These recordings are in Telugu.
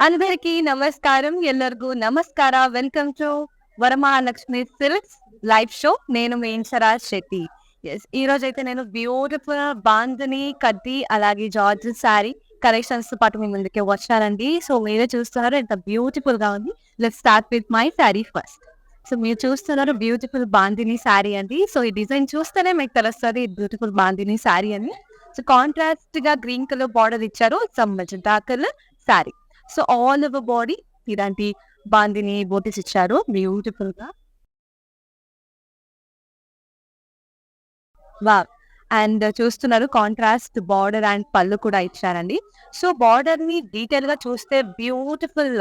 అందరికీ నమస్కారం. ಎಲ್ಲರಿಗೂ నమస్ಕಾರ. Welcome to Varamahalakshmi silks live show. నేను మీ ఇన్సరాజ్ శెట్టి. ఈ రోజైతే నేను బ్యూటిఫుల్ బాందిని, కడ్డీ అలాగే జార్జెట్ శారీ కలెక్షన్స్ తో పాటు మీ ముందుకి వచ్చానండి. సో మీరే చూస్తున్నారు ఎంత బ్యూటిఫుల్ గా ఉంది. Let's start with my sari first. So మీరు చూస్తున్నారు బ్యూటిఫుల్ బాందిని శారీ అండి. సో ఈ డిజైన్ చూస్తేనే మీకు తెలుస్తుంది బ్యూటిఫుల్ బాందిని శారీ అని. సో కాంట్రాస్ట్ గా గ్రీన్ కలర్ బార్డర్ ఇచ్చారు. Some magenta colour sari. So all over body ఇలాంటి బాందిని బోటీస్ ఇచ్చారు బ్యూటిఫుల్ గా. వా అండ్ చూస్తున్నారు కాంట్రాస్ట్ బార్డర్ అండ్ పళ్ళు కూడా ఇచ్చారండి. సో బార్డర్ ని డీటెయిల్ గా చూస్తే బ్యూటిఫుల్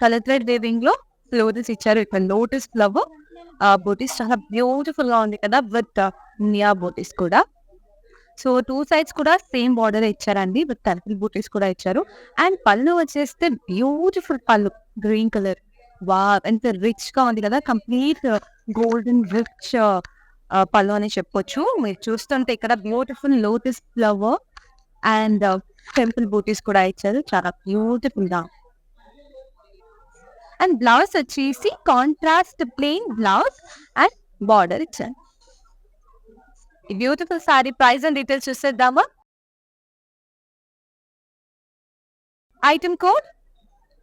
కలర్ థ్రెడ్ వేవింగ్ లో ఫ్లోరల్స్ ఇచ్చారు. ఇక్కడ లోటస్ ఫ్లవర్ బోటీస్ చాలా బ్యూటిఫుల్ గా ఉంది కదా, విత్ నియా బోటీస్ కూడా. సో టూ సైడ్స్ కూడా సేమ్ బార్డర్ ఇచ్చారండి, విత్ టర్కిల్ బూటీస్ కూడా ఇచ్చారు. అండ్ పళ్ళు వచ్చేస్తే బ్యూటిఫుల్ పళ్ళు గ్రీన్ కలర్. వా ఎంత రిచ్ గా ఉంది కదా, కంప్లీట్ గోల్డెన్ రిచ్ పళ్ళు అని చెప్పొచ్చు. మీరు చూస్తుంటే ఇక్కడ beautiful lotus flower and temple butis కూడా ఇచ్చారు, చాలా బ్యూటిఫుల్ గా. అండ్ బ్లౌజ్ వచ్చేసి contrast plain blouse and border ఇచ్చారు. ఈ beautiful sari price and details చూసేద్దామా. Item code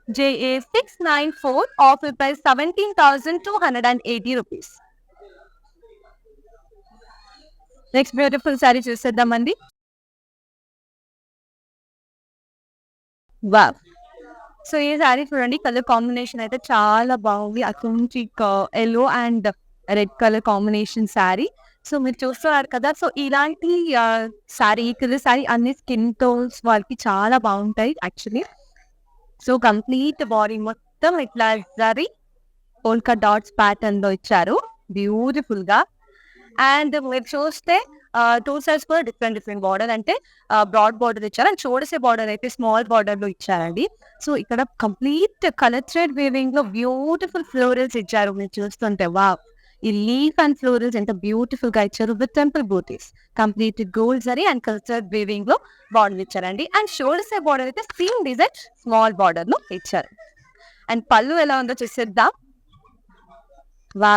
JA694, offer price 17,280 rupees. Next beautiful sari చూసేద్దామండి. వా సో ఈ సారీ చూడండి, కలర్ కాంబినేషన్ అయితే చాలా బాగుంది. అటువంటి yellow and red colour combination sorry. So మీరు చూస్తున్నారు కదా, సో ఇలాంటి సారీ, ఈ కలర్ సారీ అన్ని స్కిన్ టోన్స్ వాళ్ళకి చాలా బాగుంటాయి యాక్చువల్లీ. సో కంప్లీట్ బాడీ మొత్తం ఇట్లా జరీ పోల్కా డాట్స్ ప్యాటర్న్ లో ఇచ్చారు బ్యూటిఫుల్ గా. అండ్ మీరు చూస్తే టూ సైడ్స్ కూడా డిఫరెంట్ డిఫరెంట్ బార్డర్, అంటే బ్రాడ్ బార్డర్ ఇచ్చారు అండ్ చోడసే బార్డర్ అయితే స్మాల్ బార్డర్ లో ఇచ్చారండి. సో ఇక్కడ కంప్లీట్ కలర్ థ్రెడ్ వేవింగ్ లో బ్యూటిఫుల్ ఫ్లోరల్స్ ఇచ్చారు. మీరు చూస్తుంటే వా, ఈ లీఫ్ అండ్ ఫ్లోరల్స్ ఎంత బ్యూటిఫుల్ గా ఇచ్చారు, విత్ టెంపుల్ బూటీస్, complete gold zari and colour thread weaving లో బార్డర్ ఇచ్చారండి. అండ్ షోల్డర్సే బార్డర్ అయితే సేమ్ డిజైన్ స్మాల్ బార్డర్ లో ఇచ్చారు. అండ్ పళ్ళు ఎలా ఉందో చూసేద్దాం. వా,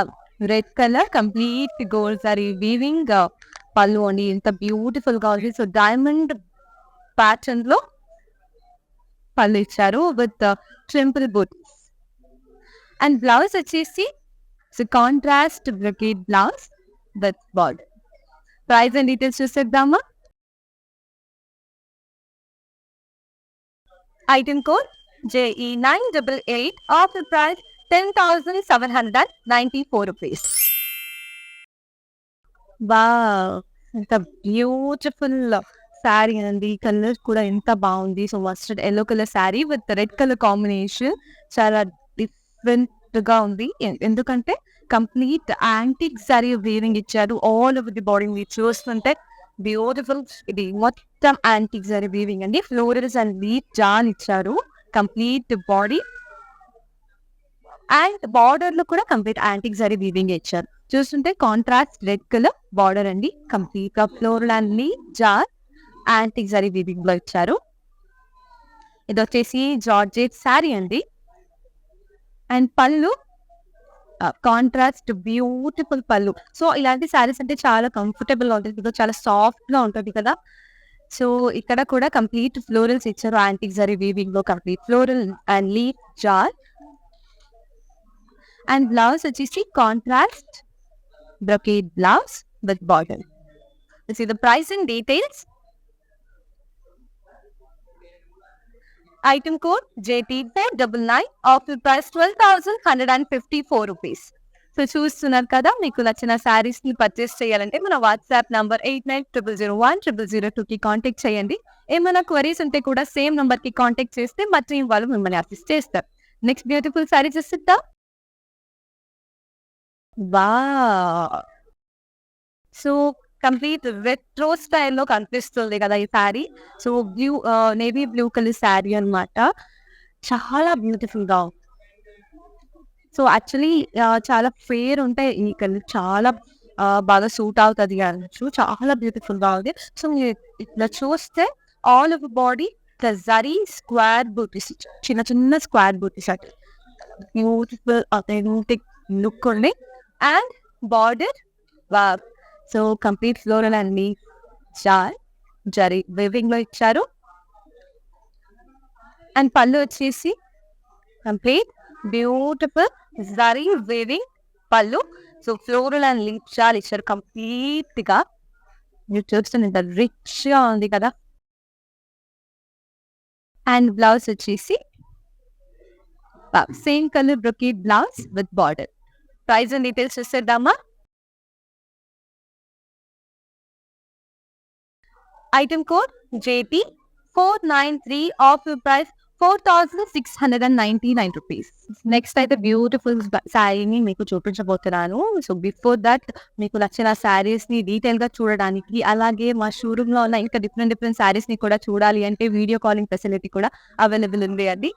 red colour complete gold zari weaving పళ్ళు అండి, ఎంత బ్యూటిఫుల్ గా ఉంది. సో డైమండ్ ప్యాటర్న్ లో పళ్ళు ఇచ్చారు, with temple butis. And blouse వచ్చేసి contrast brocade blouse with border. Price and details చూసేద్దామా. Item code JE988, offer price 10,794 rupees. వా, ఎంత బ్యూటిఫుల్ శారీ అండి, కలర్ కూడా ఎంత బాగుంది. So mustard yellow colour sari with red colour combination చాలా డిఫరెంట్ గా ఉంది. ఎందుకంటే కంప్లీట్ యాంటిక్ శారీ వీవింగ్ ఇచ్చారు ఆల్ ఓవర్ ది బాడీ. మీరు చూస్తుంటే బ్యూటిఫుల్, ఇది మొత్తం యాంటిక్ శారీ వీవింగ్ అండి. ఫ్లోరల్స్ అండ్ లీఫ్ జాన్ ఇచ్చారు కంప్లీట్ బాడీ. అండ్ బార్డర్ లో కూడా కంప్లీట్ యాంటిక్ జరీ వీవింగ్ ఇచ్చారు. చూస్తుంటే కాంట్రాస్ట్ రెడ్ కలర్ బార్డర్ అండి, కంప్లీట్ గా ఫ్లోరల్ అండ్ లీఫ్ జార్ యాంటిక్ జరీ వీవింగ్ లో ఇచ్చారు. ఇది వచ్చేసి జార్జెట్ శారీ అండి. అండ్ పళ్ళు కాంట్రాస్ట్ బ్యూటిఫుల్ పళ్ళు. సో ఇలాంటి శారీస్ అంటే చాలా కంఫర్టబుల్ గా ఉంటుంది కదా, చాలా సాఫ్ట్ గా ఉంటుంది కదా. సో ఇక్కడ కూడా కంప్లీట్ ఫ్లోరల్స్ ఇచ్చారు యాంటిక్ జరీ వీవింగ్ లో, complete floral and leaf jaal. And blouse వచ్చేసి contrast brocade blouse with border. See the price and details. Item code JT499, offer price 12,154 rupees. So చూస్తున్నారు కదా, మీకు నచ్చిన శారీస్ ని పర్చేస్ చేయాలంటే మన వాట్సాప్ నంబర్ 8900010002 కి కాంటాక్ట్ చేయండి. ఏమైనా క్వరీస్ ఉంటే కూడా సేమ్ నంబర్ కి కాంటాక్ట్ చేస్తే మా టీం వాళ్ళు మిమ్మల్ని అసిస్ట్ చేస్తారు. నెక్స్ట్ బ్యూటిఫుల్ శారీ చూసిద్దాం. వా, సో కంప్లీట్ రెట్రో స్టైల్లో కనిపిస్తుంది కదా ఈ sari. So blue, navy blue colour sari అనమాట, చాలా బ్యూటిఫుల్ గా. సో యాక్చువల్లీ చాలా ఫేర్ ఉంటాయి ఈ కలర్, చాలా బాగా సూట్ అవుతుంది అనొచ్చు, చాలా బ్యూటిఫుల్ గా ఉంది. సో మీరు ఇట్లా చూస్తే all over body zari square butis ఇచ్చారు. చిన్న చిన్న స్క్వేర్ బూటీస్ అటు బ్యూటిఫుల్ అథెంటిక్ లుక్ ఉంది. And border wow! So complete floral and leaf jaal zari weaving లో ఇచ్చారు. అండ్ పళ్ళు వచ్చేసి కంప్లీట్ బ్యూటిఫుల్ జరీ వీవింగ్ పళ్ళు. So floral and leaf jaal ఇచ్చారు కంప్లీట్ గా. మీరు చూస్తున్న రిచ్ గా ఉంది కదా. అండ్ బ్లౌజ్ వచ్చేసి same colour brocade blouse with border. Price and details చూసేద్దామా. Item code JT 493, offer price 4,699 rupees. Next అయితే బ్యూటిఫుల్ శారీని మీకు చూపించబోతున్నాను. సో బిఫోర్ దట్ మీకు నచ్చిన శారీస్ ని డీటెయిల్ గా చూడడానికి, అలాగే మా షోరూమ్ లో ఉన్న ఇంకా డిఫరెంట్ శారీస్ ని కూడా చూడాలి అంటే వీడియో కాలింగ్ ఫెసిలిటీ కూడా అవైలబుల్ ఉంది అండి.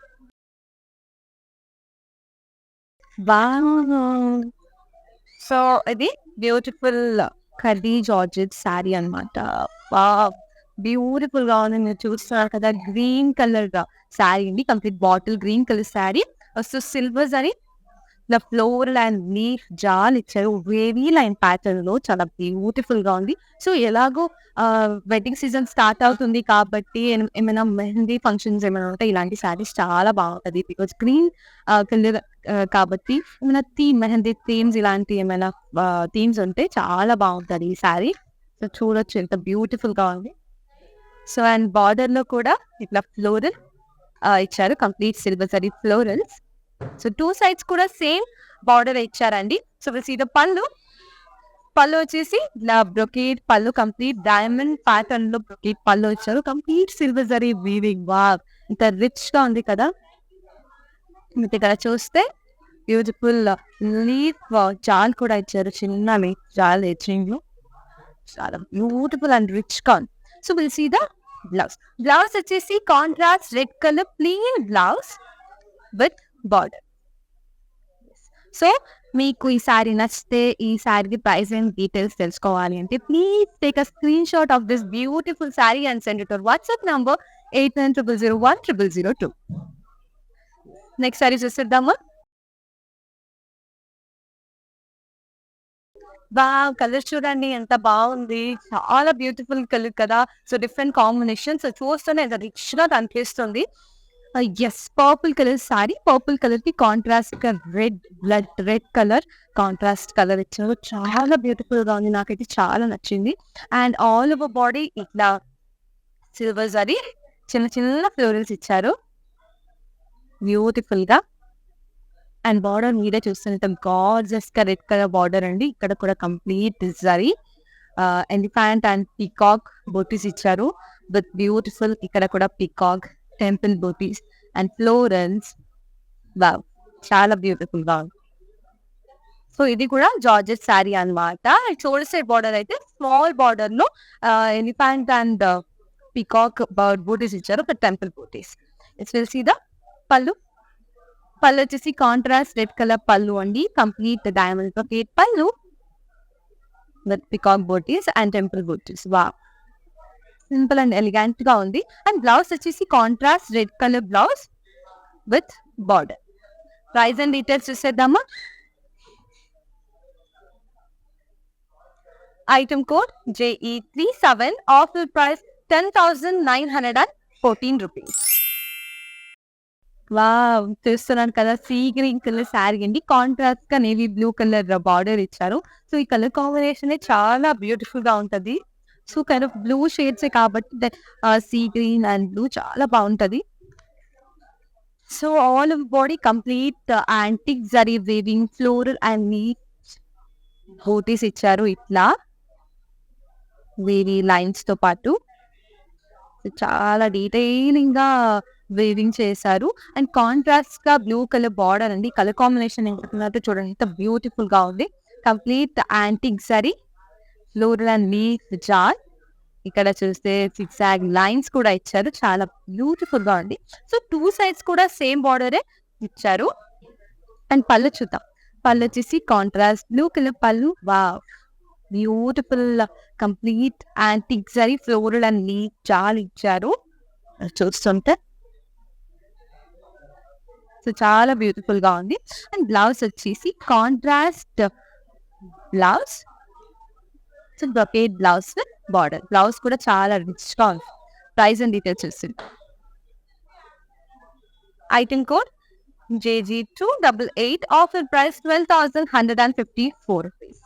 సో ఇది బ్యూటిఫుల్ కర్రీ జార్జెట్ శారీ అనమాట. బ్యూటిఫుల్ గా ఉంది. మీరు చూస్తున్నారు కదా, గ్రీన్ కలర్ శారీ అండి. Complete bottle green colour sari. So silvers అని ఇలా ఫ్లోరల్ అండ్ లీఫ్ జాల్ ఇచ్చారు వేవీ లైన్ ప్యాటర్న్ లో. చాలా బ్యూటిఫుల్ గా ఉంది. సో ఎలాగో వెడ్డింగ్ సీజన్ స్టార్ట్ అవుతుంది కాబట్టి ఏమైనా మెహందీ ఫంక్షన్స్ ఏమైనా ఉంటే ఇలాంటి శారీస్ చాలా బాగుంటది. బికాస్ గ్రీన్ కలర్ కాబట్టి ఏమైనా మెహందీ థీమ్స్ ఇలాంటి ఏమైనా థీమ్స్ ఉంటే చాలా బాగుంటది ఈ శారీ. సో చూడొచ్చు ఎంత బ్యూటిఫుల్ గా ఉంది. సో అండ్ బార్డర్ లో కూడా ఇట్లా ఫ్లోరల్ ఇచ్చారు. Complete silver zari florals. So two sides కూడా సేమ్ బార్డర్ ఇచ్చారండి. సో ఇది పళ్ళు వచ్చేసి ఇలా brocade pallu, complete diamond pattern లో బ్రొకేట్ పళ్ళు ఇచ్చారు. Complete silver zari weaving. Wow! ఇంత రిచ్ గా ఉంది కదా. మీకు ఇక్కడ చూస్తే బ్యూటిఫుల్ లీఫ్ జాల్ కూడా ఇచ్చారు. చిన్న లీఫ్ జాల్ ఎడ్జింగ్ లో చాలా బ్యూటిఫుల్ అండ్ రిచ్ గా ఉంది. So will see the blouse. Blouse వచ్చేసి contrast red colour plain blouse with border. So మీకు ఈ సారీ నచ్చితే ఈ సారీకి ప్రైస్ అండ్ డీటెయిల్స్ తెలుసుకోవాలి అంటే please take a screenshot of this beautiful sari and send it our WhatsApp number 8900010002. Next sari చూసేద్దామా. కలర్ చూడండి ఎంత బాగుంది. చాలా బ్యూటిఫుల్ కలర్ కదా. So different combination. సో చూస్తూనే ఎంత రిచ్ గా కనిపిస్తుంది. Yes, purple colour sari. Purple colour కి కాంట్రాస్ట్ గా రెడ్ కలర్ కాంట్రాస్ట్ కలర్ ఇచ్చారు. చాలా బ్యూటిఫుల్ గా ఉంది. నాకైతే చాలా నచ్చింది. అండ్ ఆల్ ఓవర్ బాడీ ఇట్లా సిల్వర్ జరీ చిన్న చిన్న ఫ్లోరల్స్ ఇచ్చారు బ్యూటిఫుల్ గా. అండ్ బార్డర్ మీరే చూస్తుంటే గార్జియస్ గా రెడ్ కలర్ బార్డర్ అండి. ఇక్కడ కూడా complete zari elephant and peacock butis ఇచ్చారు విత్ బ్యూటిఫుల్. ఇక్కడ కూడా peacock temple butis and florals. Wow, చాలా బ్యూటిఫుల్ గా ఉంది. సో ఇది కూడా జార్జెట్ శారీ అనమాట. షోల్డర్ సైడ్ బార్డర్ అయితే స్మాల్ బార్డర్ లో ఎలిఫెంట్ అండ్ పీకాక్ బోటీస్ ఇచ్చారు with temple butis. It's will see the pallu. Pallu వచ్చేసి కాంట్రాస్ట్ రెడ్ కలర్ పళ్ళు అండి. Complete diamond brocade pallu with peacock butis and temple butis. Wow, simple and elegant గా ఉంది. అండ్ బ్లౌజ్ వచ్చేసి contrast red colour blouse with border. Price and details చూసేద్దామా. Item code JE37, offer price 10,914 rupees. Wow, చూస్తున్నాను కదా, సీ గ్రీన్ కలర్ శారీ అండి. కాంట్రాస్ట్ గా నేవీ బ్లూ కలర్ బార్డర్ ఇచ్చారు. సో ఈ కలర్ కాంబినేషన్ చాలా బ్యూటిఫుల్ గా ఉంటది. So kind of blue shades కాబట్టి సీ గ్రీన్ అండ్ బ్లూ చాలా బాగుంటది. So all over body complete antique zari weaving floral and leaf బూటీస్ ఇచ్చారు. ఇట్లా వేరీ లైన్స్ తో పాటు చాలా డీటెయిలింగ్ గా వీవింగ్ చేశారు. అండ్ కాంట్రాస్ట్ గా బ్లూ కలర్ బార్డర్ అండి. కలర్ కాంబినేషన్ ఏంటంటే చూడండి ఎంత బ్యూటిఫుల్ గా ఉంది. Complete antique zari floral and leaf jar. ఇక్కడ చూస్తే సిగ్జాగ్ లైన్స్ కూడా ఇచ్చారు. చాలా బ్యూటిఫుల్ గా ఉంది. సో టూ సైడ్స్ కూడా సేమ్ బార్డరే ఇచ్చారు. అండ్ పళ్ళు చూద్దాం. పళ్ళు వచ్చేసి contrast blue colour pallu. Wow, beautiful complete antique zari floral and leaf jar ఇచ్చారు. చూస్తుంటే సో చాలా బ్యూటిఫుల్ గా ఉంది. అండ్ బ్లౌజ్ వచ్చేసి contrast blouse. So brocade blouse with border. Blouse కూడా చాలా రిచ్ గా ఉంది. ప్రైస్ అండ్ డీటెయిల్స్ చూస్తుంది. Item code JG288. Offer price 12,154 rupees.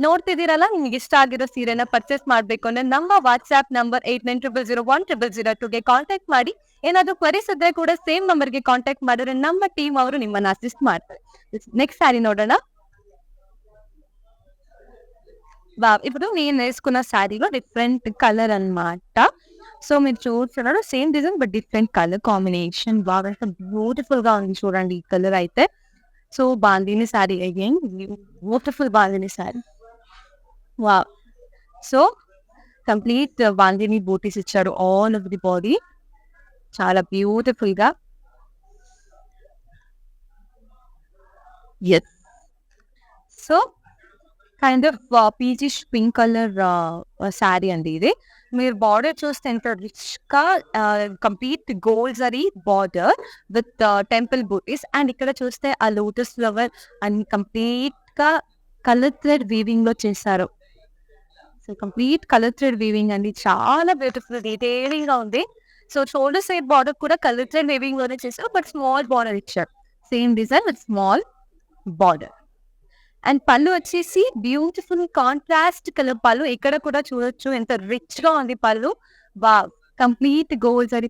ನೋಡ್ತಿದ್ದೀರಲ್ಲ, ನಿಮಗೆ ಇಷ್ಟ ಆಗಿರೋ ಸೀರೆನ ಪರ್ಚೇಸ್ ಮಾಡಬೇಕು ಅಂದ್ರೆ ನಮ್ಮ ವಾಟ್ಸ್ಆಪ್ ನಂಬರ್ 8900010002ಗೆ ಕಾಂಟ್ಯಾಕ್ಟ್ ಮಾಡಿ. ಏನಾದ್ರು ಕ್ವರೀಸ್ ಇದ್ರೆ ಕೂಡ ಸೇಮ್ ನಂಬರ್ಗೆ ಕಾಂಟ್ಯಾಕ್ಟ್ ಮಾಡಿದ್ರೆ ನಮ್ಮ ಟೀಮ್ ಅವರು ನಿಮ್ಮನ್ನ ಅಸಿಸ್ಟ್ ಮಾಡ್ತಾರೆ. నెక్స్ట్ శారీ ನೋಡೋಣ. వావ్! ఇప్పుడు నేను వేసుకున్న శారీలో డిఫరెంట్ కలర్ అన్నమాట. సో మీరు చూస్తున్నారు same design but different colour combination. Wow! ఎంత బ్యూటిఫుల్ గా ఉంది చూడండి ఈ కలర్ అయితే. So bandhani sari again beautiful bandhani sari. Wow! So complete bandhani butis ఇచ్చారు ఆల్ ఓవర్ ది బాడీ. చాలా బ్యూటిఫుల్ గా. Yes. So kind of peachish pink colour sari అండి ఇది. మీరు బార్డర్ చూస్తే ఎంత రిచ్ గా complete gold zari border with temple butis. And ఇక్కడ చూస్తే ఆ లోటస్ ఫ్లవర్ అండ్ కంప్లీట్ గా కలర్ థ్రెడ్ వీవింగ్ లో చేశారు. So complete colour thread weaving అండి. చాలా బ్యూటిఫుల్ డీటెయిలింగ్ గా ఉంది. సో షోల్డర్ సైడ్ బార్డర్ కూడా కలర్ థ్రెడ్ వీవింగ్ లోనే చేశారు బట్ స్మాల్ బార్డర్ ఇచ్చారు. Same design with small border. And పళ్ళు వచ్చేసి బ్యూటిఫుల్ కాంట్రాస్ట్ కలర్ పళ్ళు. ఇక్కడ కూడా చూడొచ్చు ఎంత రిచ్ గా ఉంది పళ్ళు. వావ్! కంప్లీట్ గోల్డ్ జరీ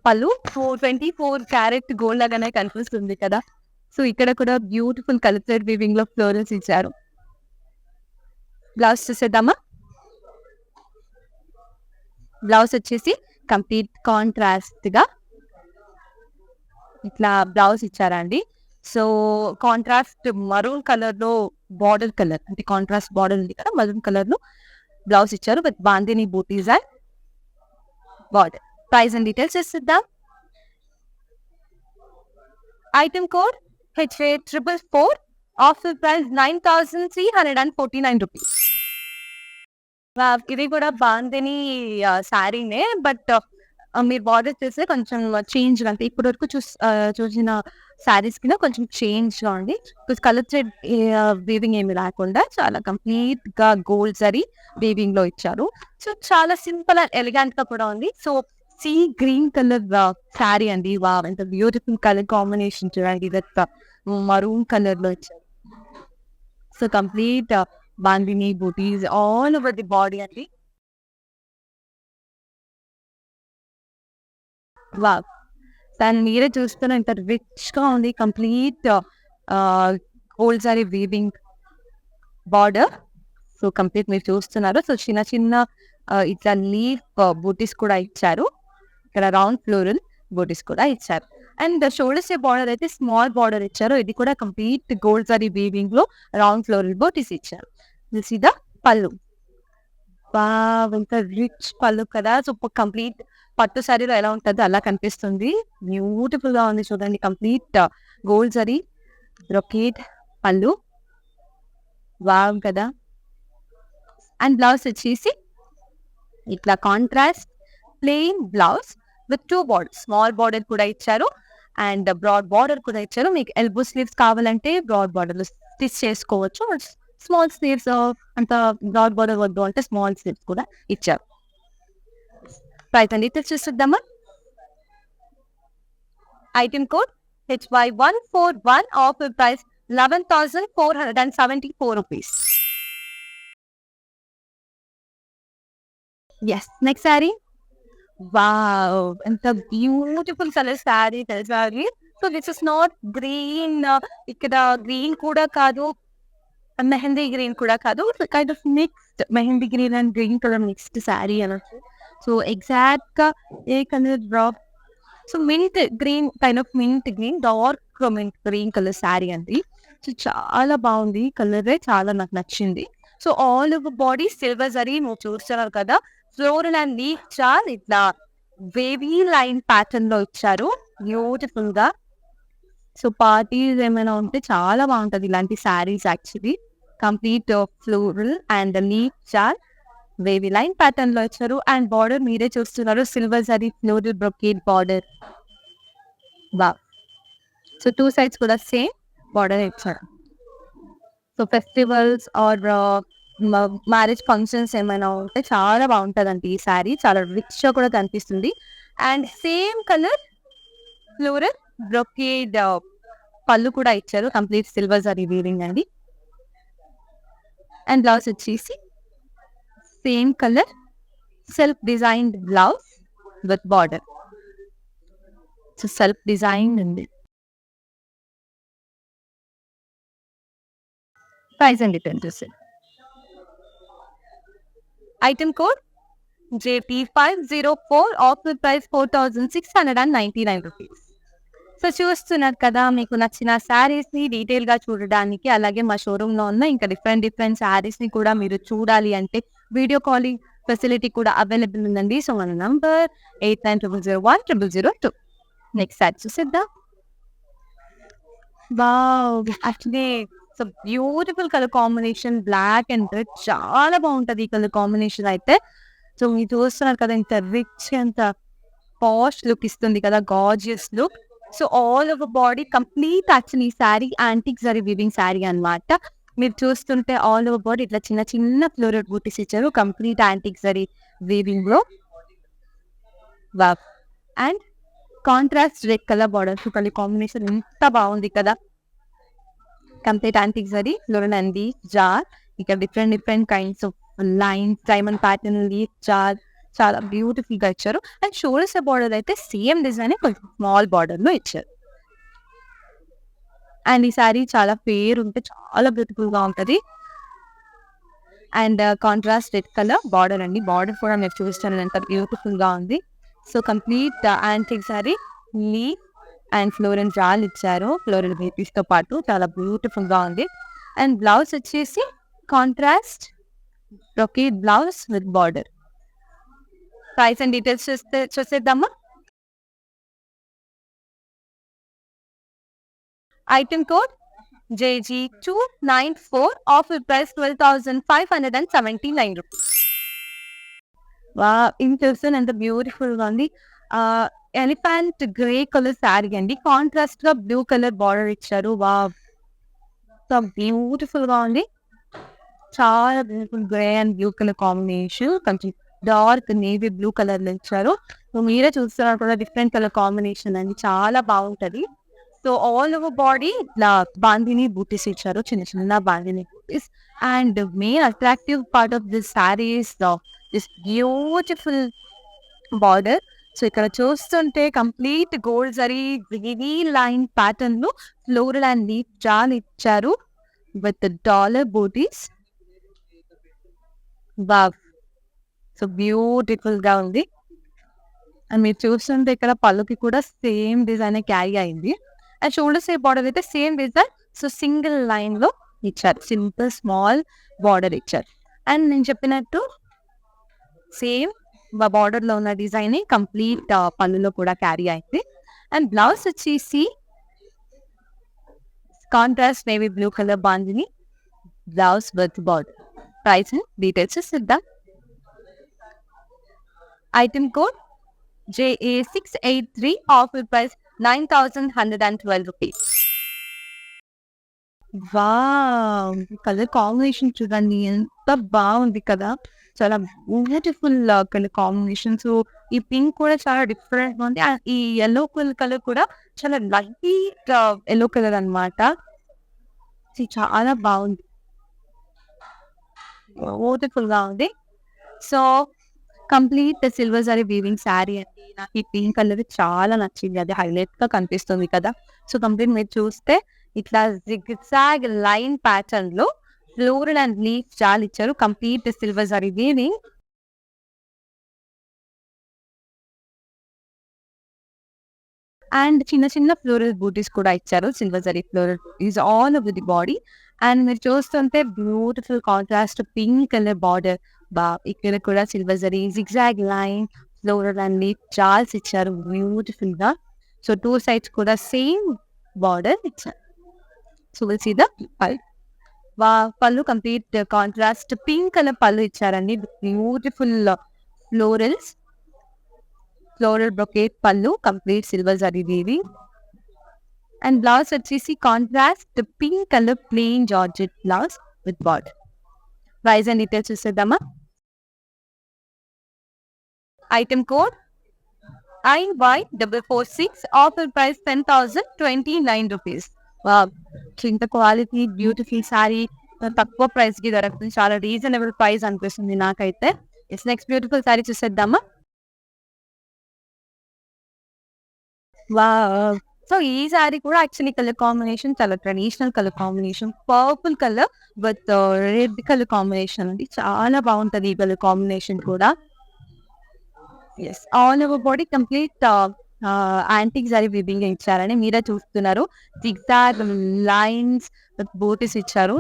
పళ్ళు 24 క్యారెట్ గోల్డ్ లాగానే కనిపిస్తుంది కదా. సో ఇక్కడ కూడా బ్యూటిఫుల్ కలర్ థ్రెడ్ వీవింగ్ లో ఫ్లోరల్స్ ఇచ్చారు. బ్లౌజ్ చూసేద్దామా. బ్లౌజ్ వచ్చేసి కంప్లీట్ కాంట్రాస్ట్ గా ఇట్లా బ్లౌజ్ ఇచ్చారండి. సో కాంట్రాస్ట్ మరూన్ కలర్ లో బార్డర్ కలర్ అంటే కాంట్రాస్ట్ బార్డర్ ఉంది కదా, మరూన్ కలర్ లో బ్లౌజ్ ఇచ్చారు with bandhani booties and border. Price and details ఇద్దాం. Item code HA444. Offer price 9,349 rupees. ఇది కూడా బాందిని శారీనే బట్ మీరు బార్డర్ చేస్తే కొంచెం చేంజ్ అంటే ఇప్పటి వరకు చూసిన శారీస్ కింద కొంచెం చేంజ్ గా ఉంది. కలర్ థ్రెడ్ వీవింగ్ ఏమి రాకుండా చాలా కంప్లీట్ గా గోల్డ్ జరీ వీవింగ్ లో ఇచ్చారు. సో చాలా సింపుల్ అండ్ ఎలిగెంట్ గా కూడా ఉంది. So sea green colour sari అండి. వావ్! ఎంత బ్యూటిఫుల్ కలర్ కాంబినేషన్ చూడండి విత్ మరూన్ కలర్ లో ఇచ్చారు. So complete bandhani booties all over the body అండి. వావ్! దాన్ని మీరే చూస్తున్న ఇంత రిచ్ గా ఉంది. Complete gold zari weaving border. So complete మీరు చూస్తున్నారు. సో చిన్న చిన్న ఇట్లా లీఫ్ బూటీస్ కూడా ఇచ్చారు. ఇక్కడ రౌండ్ ఫ్లోరల్ బూటీస్ కూడా ఇచ్చారు. అండ్ షోల్డర్ స్టెప్ బార్డర్ అయితే స్మాల్ బార్డర్ ఇచ్చారు. ఇది కూడా కంప్లీట్ గోల్డ్ జరీ వీవింగ్ లో రౌండ్ ఫ్లోరల్ బూటీస్ ఇచ్చారు. దిస్ ఇస్ ద పళ్ళు. వావ్! ఎంత రిచ్ పళ్ళు కదా. సో కంప్లీట్ పట్టు శారీలో ఎలా ఉంటుందో అలా కనిపిస్తుంది. బ్యూటిఫుల్ గా ఉంది చూడండి. Complete gold zari brocade pallu. Wow కదా. అండ్ బ్లౌజ్ వచ్చేసి ఇట్లా contrast plain blouse with 2 border. Small border కూడా ఇచ్చారు అండ్ బ్రాడ్ బార్డర్ కూడా ఇచ్చారు. మీకు ఎల్బో స్లీవ్స్ కావాలంటే బ్రాడ్ బార్డర్ లో స్టిచ్ చేసుకోవచ్చు. స్మాల్ స్లీవ్స్ అంత బ్రాడ్ బార్డర్ వద్దు అంటే స్మాల్ స్లీవ్స్ కూడా ఇచ్చారు. ప్రైస్ అండి చూద్దామా. Item code HY141. Offer price 11,474 rupees. Yes. Next sari. Wow! ఎంత బ్యూటిఫుల్ కలర్ శారీ తెలుసా అది. So this is not green. ఇక్కడ గ్రీన్ కూడా కాదు, మెహందీ గ్రీన్ కూడా కాదు. Kind of mixed mehndi green and green colour mixed sari అనొచ్చు. సో ఎగ్జాక్ట్ గా ఏ colour so mint green, kind of mint green, dark mint green colour sari అండి. సో చాలా బాగుంది. కలరే చాలా నాకు నచ్చింది. So all over body silver zari మీరు చూస్తున్నారు కదా. ఫ్లోరల్ అండ్ లీఫ్ చాల్ ఇట్లా వేవీ లైన్ ప్యాటర్న్ లో ఇచ్చారు బ్యూటిఫుల్ గా. సో పార్టీస్ ఏమైనా ఉంటే చాలా బాగుంటది ఇలాంటి saris actually. Complete floral and leaf chaal wavy line pattern లో ఇచ్చారు. అండ్ బార్డర్ మీరే చూస్తున్నారు, silver zari floral brocade border. Wow! So 2 sides కూడా సేమ్ బార్డర్ ఇచ్చారు. So festivals or marriage functions ఏమైనా ఉంటే చాలా బాగుంటదండి ఈ శారీ. చాలా రిచ్ గా కూడా కనిపిస్తుంది. And same colour floral brocade pallu కూడా ఇచ్చారు. కంప్లీట్ సిల్వర్ జరీ వీవింగ్ అండి. అండ్ బ్లౌజ్ వచ్చేసి same colour self designed blouse with border. So self design ఉంది. Price and details. Item code JP504, offer price 4,699 rupees. So చూస్తున్నారు కదా, మీకు నచ్చిన శారీస్ ని డీటెయిల్ గా చూడడానికి, అలాగే మా షోరూమ్ లో ఉన్న ఇంకా డిఫరెంట్ శారీస్ ని కూడా మీరు చూడాలి అంటే వీడియో కాలింగ్ ఫెసిలిటీ కూడా అవైలబుల్ ఉందండి. సో మన నంబర్ 8900010002. నెక్స్ట్ శారీ చూసేద్దాం. Wow! Actually so beautiful colour combination, black and red. చాలా బాగుంటది ఈ కలర్ కాంబినేషన్ అయితే. సో మీరు చూస్తున్నారు కదా, ఇంత రిచ్, ఎంత పాష్ లుక్ ఇస్తుంది కదా, gorgeous look. So all over body complete actually ఈ శారీ యాంటిక్ జరీ వీవింగ్ శారీ అన్నమాట. మీరు చూస్తుంటే ఆల్ ఓవర్ బాడీ ఇట్లా చిన్న చిన్న ఫ్లోరల్ బూటీస్ ఇచ్చారు, కంప్లీట్ యాంటిక్ జరీ వీవింగ్ లో. Wow! And contrast red colour border. So colour combination ఎంత బాగుంది కదా. Complete antique zari floral and leaf jar. ఇక్కడ different kinds of lines, diamond pattern, leaf jaal చాలా బ్యూటిఫుల్ గా ఇచ్చారు. అండ్ షోల్డర్స్ బార్డర్ అయితే సేమ్ డిజైన్ కొంచెం స్మాల్ బార్డర్ లో ఇచ్చారు. అండ్ ఈ సారీ చాలా ఫేర్ ఉంటే చాలా బ్యూటిఫుల్ గా ఉంటది. And contrast red colour border అండి. బార్డర్ కూడా మీరు చూస్తారు ఎంత బ్యూటిఫుల్ గా ఉంది. So complete antique zari leaf and floral jaal ఇచ్చారు, ఫ్లోరల్ బేబీస్ తో పాటు. చాలా బ్యూటిఫుల్ గా ఉంది. అండ్ బ్లౌజ్ వచ్చేసి contrast brocade blouse with border. Price and details చూసేద్దామా. Item code JG294, offer price 12,579 rupees. వా! ఇది చూస్తే ఎంత బ్యూటిఫుల్ గా ఉంది. ఎలిఫెంట్ గ్రే కలర్ శారీ అండి. కాంట్రాస్ట్ గా బ్లూ కలర్ బార్డర్ ఇచ్చారు. వావ్! సో బ్యూటిఫుల్ గా ఉంది. చాలా beautiful grey and blue colour combination. కొంచెం డార్క్ నేవీ బ్లూ కలర్ లో ఇచ్చారు. సో మీరే చూస్తున్నారు కూడా, డిఫరెంట్ కలర్ కాంబినేషన్ అండి, చాలా బాగుంటది. సో ఆల్ ఓవర్ బాడీ ఇట్లా బాందిని బూటీస్ ఇచ్చారు, చిన్న చిన్న బాందిని బూటీస్. And main attractive part of this sari is this beautiful border. So ఇక్కడ చూస్తుంటే complete gold zari wavy line pattern లో ఫ్లోరల్ అండ్ లీఫ్ జాల్ ఇచ్చారు with dollar butis. Wow! So beautiful గా ఉంది. అండ్ మీరు చూస్తుంటే ఇక్కడ పళ్ళుకి కూడా సేమ్ డిజైన్ క్యారీ అయింది. అండ్ షోల్డర్స్ బార్డర్ అయితే same design. So single line లో ఇచ్చారు, సింపుల్ స్మాల్ బార్డర్ ఇచ్చారు. అండ్ నేను చెప్పినట్టు సేమ్ బార్డర్ లో ఉన్న డిజైన్ కంప్లీట్ పళ్ళులో కూడా క్యారీ అయింది. అండ్ బ్లౌజ్ వచ్చేసి contrast navy blue colour bandhani blouse with border. Price details ఇద్దాం. Item code JA683, offer price 9,112 rupees. Wow! Colour combination చూడండి ఎంత బాగుంది కదా. చాలా బ్యూటిఫుల్ కలర్ కాంబినేషన్. సో ఈ పింక్ కూడా చాలా డిఫరెంట్ గా ఉంది. ఈ యెల్లో కలర్ కూడా చాలా లైట్ యెల్లో కలర్ అన్నమాట. చాలా బాగుంది, బ్యూటిఫుల్ గా ఉంది. So complete silver zari weaving sari అండి. నాకు ఈ పింక్ కలర్ చాలా నచ్చింది, అది హైలైట్ గా కనిపిస్తుంది కదా. సో కంప్లీట్ మీరు చూస్తే ఇట్లా జిగ్జాగ్ లైన్ ప్యాటర్న్ లో ఫ్లోరల్ అండ్ లీఫ్ జాల్ ఇచ్చారు, complete silver zari weaving. And చిన్న చిన్న ఫ్లోరల్ బూటీస్ కూడా ఇచ్చారు, silver zari floral butis all over the body. And మీరు చూస్తుంటే beautiful contrast pink colour border. ఇక్కడ కూడా silver zari zigzag line floral and leaf jaals ఇచ్చారు బ్యూటిఫుల్ గా. సో 2 సైడ్స్ కూడా సేమ్ బార్డర్ ఇచ్చారు. సో విల్ సీ ద పై. Pallu complete contrast pink colour పళ్ళు ఇచ్చారండి. Beautiful florals, floral brocade pallu, complete silver zari weaving. And blouse వచ్చేసి contrast pink colour plain georgette blouse with border. Price and details చూసేద్దామా. Item code IY446, offer price 10,029 rupees. ఇంత క్వాలిటీ బ్యూటిఫుల్ శారీ తక్కువ ప్రైస్ కి దొరుకుతుంది. చాలా రీజనబుల్ ప్రైస్ అనిపిస్తుంది నాకైతే. నెక్స్ట్ బ్యూటిఫుల్ శారీ చూసేద్దామా. సో ఈ శారీ కూడా యాక్చువల్లీ కలర్ కాంబినేషన్ చాలా traditional colour combination, purple colour with red colour combination అండి. చాలా బాగుంటది ఈ కలర్ కాంబినేషన్ కూడా. All over body complete antique zari weaving ఇచ్చారని మీరే చూస్తున్నారు. జిగ్జాగ్ లైన్స్ విత్ బూటీస్ ఇచ్చారు.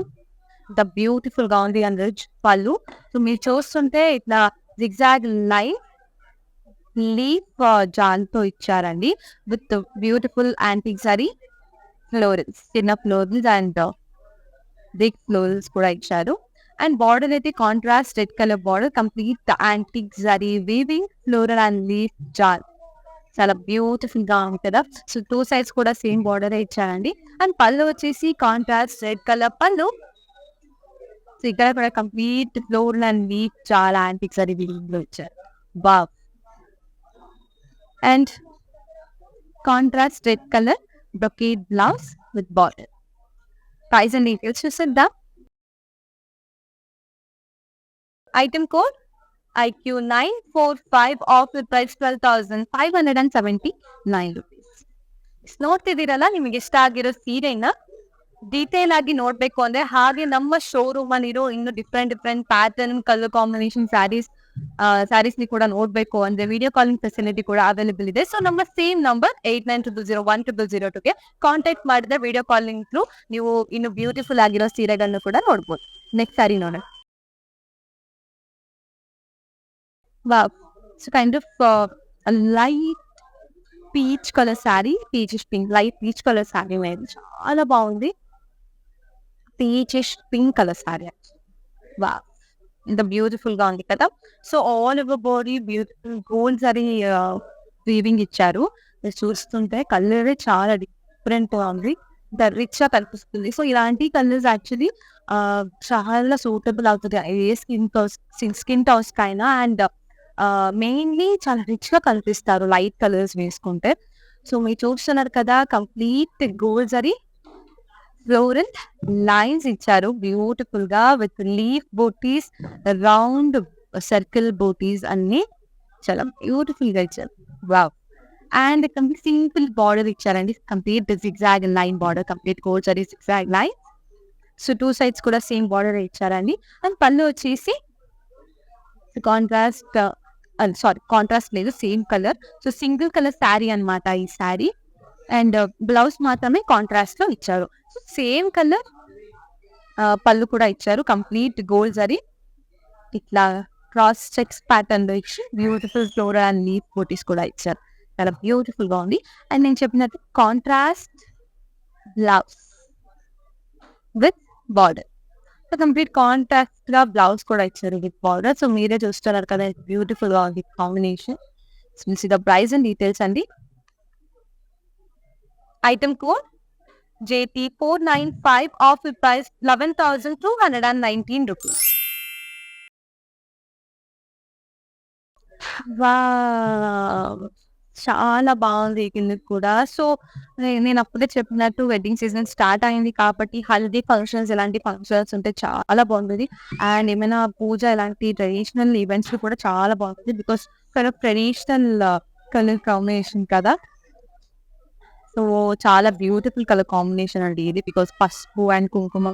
ద బ్యూటిఫుల్ గా ఉంది అండ్ రిచ్ పళ్ళు. సో మీరు చూస్తుంటే ఇట్లా జిగ్జాగ్ లైన్ లీఫ్ జాల్తో ఇచ్చారండి with beautiful antique zari florals, చిన్న ఫ్లోరల్స్ అండ్ బిగ్ ఫ్లోరల్స్ కూడా ఇచ్చారు. అండ్ బార్డర్ అయితే contrast red colour border, complete antique zari weaving, floral and leaf jaal. చాలా బ్యూటిఫుల్ గా ఉంది కదా. సో 2 సైడ్స్ కూడా సేమ్ బార్డర్ ఇచ్చారండి. అండ్ పళ్ళు వచ్చేసి contrast red colour pallu. So ఇక్కడ కూడా కంప్లీట్ ఫ్లోరల్ అండ్ లీఫ్ చాలా యాంటిక్ జరీ వీవింగ్ లో ఇచ్చారు. Wow. And contrast red colour brocade blouse with border. Price and details చూసేద్దాం. Item code IQ945, offer price 12,579 rupees. ನೋಡ್ತಿದ್ದೀರಲ್ಲ, ನಿಮಗೆ ಇಷ್ಟ ಆಗಿರೋ ಸೀರೆನ ಡೀಟೇಲ್ ಆಗಿ ನೋಡ್ಬೇಕು ಅಂದ್ರೆ ಹಾಗೆ ನಮ್ಮ ಶೋರೂಮ್ ಅಲ್ಲಿರೋ ಇನ್ನು different pattern colour combination saris ನಿ ಕೂಡ ನೋಡ್ಬೇಕು ಅಂದ್ರೆ ವಿಡಿಯೋ ಕಾಲಿಂಗ್ ಫೆಸಿಲಿಟಿ ಕೂಡ ಅವೈಲೇಬಲ್ ಇದೆ. ಸೊ ನಮ್ಮ ಸೇಮ್ ನಂಬರ್ 8900010002ಗೆ ಕಾಂಟ್ಯಾಕ್ಟ್ ಮಾಡಿದ್ರೆ ವಿಡಿಯೋ ಕಾಲಿಂಗ್ ಥ್ರೂ ನೀವು ಇನ್ನು ಬ್ಯೂಟಿಫುಲ್ ಆಗಿರೋ ಸೀರೆಗಳನ್ನು ಕೂಡ ನೋಡ್ಬೋದು. ನೆಕ್ಸ್ಟ್ ಸ್ಯಾರಿ ನೋಡೋಣ. Wow. So kind of a light peach color saree, peachish pink, light peach color saree మీద చాలా బాగుంది. peachish pink color saree. Wow. ఇంత బ్యూటిఫుల్ గా ఉంది కదా. So all over body beautiful gold zari weaving ఇచ్చారు. మీరు చూస్తుంటే కలర్ చాలా డిఫరెంట్ గా ఉంది, రిచ్ గా కనిపిస్తుంది. సో ఇలాంటి కలర్స్ యాక్చువల్లీ చాలా సూటబుల్ అవుతుంది ఏ స్కిన్ టోన్స్ కైనా. అండ్ మెయిన్లీ చాలా రిచ్ గా కనిపిస్తారు లైట్ కలర్స్ వేసుకుంటే. సో మీరు చూస్తున్నారు కదా, complete gold zari floral lines ఇచ్చారు బ్యూటిఫుల్ గా with leaf buttis, round circle buttis అన్ని చాలా బ్యూటిఫుల్ గా ఇచ్చారు. Wow. And complete simple border ఇచ్చారండి, complete zigzag line border, complete gold zari zigzag line. So 2 sides కూడా సేమ్ బార్డర్ ఇచ్చారండి. అండ్ పళ్ళు వచ్చేసి కాంట్రాస్ట్ లేదు, same colour. So single colour sari అన్నమాట ఈ శారీ. అండ్ బ్లౌజ్ మాత్రమే కాంట్రాస్ట్ లో ఇచ్చారు. సేమ్ కలర్ పళ్ళు కూడా ఇచ్చారు, కంప్లీట్ గోల్డ్ జరీ ఇట్లా క్రాస్ చెక్స్ ప్యాటర్న్ లో ఇచ్చి బ్యూటిఫుల్ ఫ్లోరల్ అండ్ లీఫ్ బూటీస్ కూడా ఇచ్చారు. చాలా బ్యూటిఫుల్ గా ఉంది. అండ్ నేను చెప్పినట్టు contrast blouse with border. So complete contrast గా బ్లౌజ్ కూడా ఇచ్చారు విత్ బార్డర్. సో మీరే చూస్తున్నారు కదా, బ్యూటిఫుల్ గా ఉంది combination. The price and details అండి. Item code JT495, offer price 11,219 rupees. చాలా బాగుంది కిందకి కూడా. సో నేను అప్పుడే చెప్పినట్టు వెడ్డింగ్ సీజన్ స్టార్ట్ అయింది కాబట్టి హల్దీ ఫంక్షన్స్, ఇలాంటి ఫంక్షన్స్ ఉంటే చాలా బాగుంటుంది. అండ్ ఏమైనా పూజ ఇలాంటి ట్రెడిషనల్ ఈవెంట్స్ కూడా చాలా బాగుంటుంది, బికాస్ ట్రెడిషనల్ కలర్ కాంబినేషన్ కదా. సో చాలా బ్యూటిఫుల్ కలర్ కాంబినేషన్ అండి ఇది, బికాస్ పసుపు అండ్ కుంకుమ.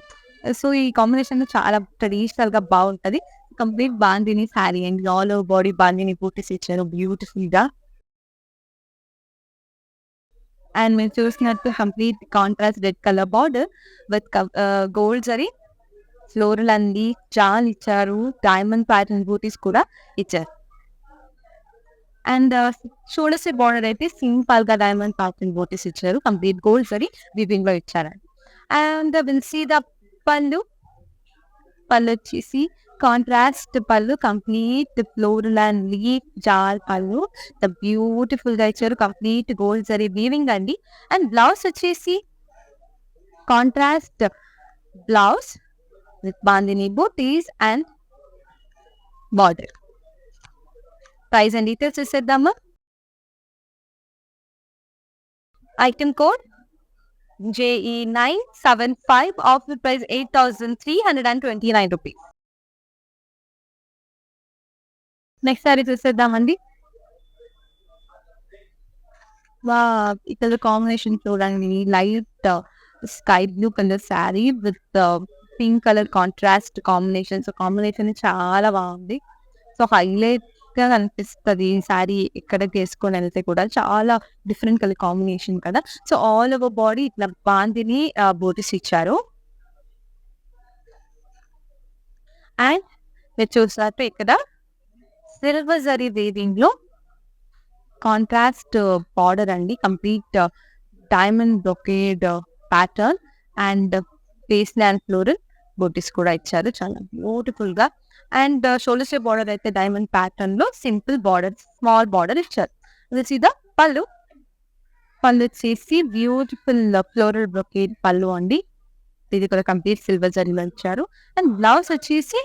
సో ఈ కాంబినేషన్ చాలా ట్రెడిషనల్ గా బాగుంటది. Complete bandhani sari and all over body bandhani butis ఇచ్చారు బ్యూటిఫుల్ గా. అండ్ మీరు చూసినట్టు complete contrast red colour border with gold zari floral and leaf jaal ఇచ్చారు. డైమండ్ ప్యాటర్న్ బూటీస్ కూడా ఇచ్చారు. అండ్ షోల్డర్స్ బార్డర్ అయితే సింపుల్ గా డైమండ్ ప్యాటర్న్ బూటీస్ ఇచ్చారు, కంప్లీట్ గోల్డ్ జరీ వీవింగ్ లో ఇచ్చారండి. And will see the pallu. Pallu వచ్చేసి కాంట్రాస్ట్ పళ్ళు, కంప్లీట్ ఫ్లోరల్ అండ్ లీఫ్ జాల్ పళ్ళు. బ్యూటిఫుల్ గా ఇచ్చారు, కంప్లీట్ గోల్డ్ జరీ వీవింగ్ అండి. అండ్ బ్లౌజ్ వచ్చేసి contrast blouse with bandhani booties and border. Price and details చూసేద్దామా. Item code JE975, offer price 8,329 rupees. Next sari చూసేద్దామండి. వా, ఇక్కడ కాంబినేషన్ చూడండి, light sky blue colour sari with pink colour contrast combination. So combination చాలా బాగుంది. సో హైలైట్ గా కనిపిస్తుంది ఈ శారీ ఎక్కడికి వేసుకొని వెళ్తే కూడా. చాలా డిఫరెంట్ కలర్ కాంబినేషన్ కదా. సో ఆల్ ఓవర్ బాడీ ఇట్లా బాందిని బూటీస్ ఇచ్చారు. అండ్ మీరు చూసారు ఇక్కడ సిల్వర్ జరీ వీవింగ్ లో కాంట్రాస్ట్ బార్డర్ అండి, complete diamond brocade pattern and paisley and floral butis కూడా ఇచ్చారు, చాలా బ్యూటిఫుల్ గా. అండ్ షోల్డర్ స్ట్రేప్ బార్డర్ అయితే డైమండ్ ప్యాటర్న్ లో సింపుల్ బార్డర్, స్మాల్ బార్డర్ ఇచ్చారు. సీదా పళ్ళు వచ్చేసి బ్యూటిఫుల్ ఫ్లోరల్ బ్రొకేడ్ పళ్ళు అండి. ఇది కూడా కంప్లీట్ సిల్వర్ జరీలో ఇచ్చారు. అండ్ బ్లౌజ్ వచ్చేసి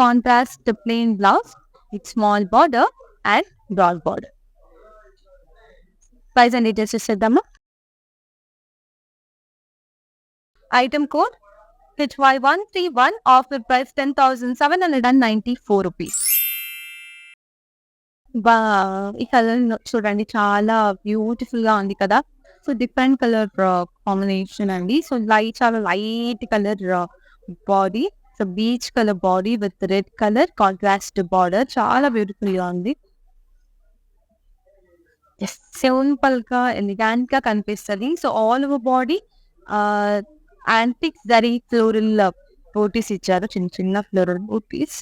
contrast plain blouse with small border and broad border. Price and details చూసేద్దామా. Item code HY131, offer price 10,794 rupees. ఈ కలర్ చూడండి, చాలా బ్యూటిఫుల్ గా ఉంది కదా. సో డిఫరెంట్ కలర్ కాంబినేషన్ అండి. సో చాలా light colour body, so beach colour body with red colour contrast border, చాలా బ్యూటిఫుల్ గా ఉంది. సింపుల్ గా ఎలిగాంట్ గా కనిపిస్తుంది. So all over body antique zari floral butis ఇచ్చారు, చిన్న చిన్న floral butis.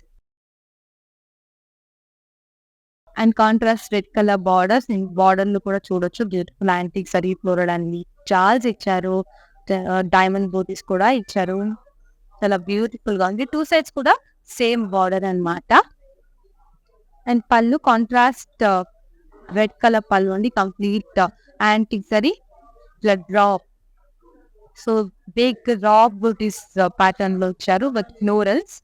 And contrast red colour borders, border లో కూడా చూడొచ్చు beautiful antique zari floral and jaals ఇచ్చారు. డైమండ్ బూటీస్ కూడా ఇచ్చారు, చాలా బ్యూటిఫుల్ గా ఉంది. 2 సైడ్స్ కూడా సేమ్ బార్డర్ అన్నమాట. అండ్ పళ్ళు కాంట్రాస్ట్ రెడ్ కలర్ పళ్ళు అండి, complete antique zari blood drop. So big rock butis pattern లో ఇచ్చారు విత్ ఫ్లోరల్స్,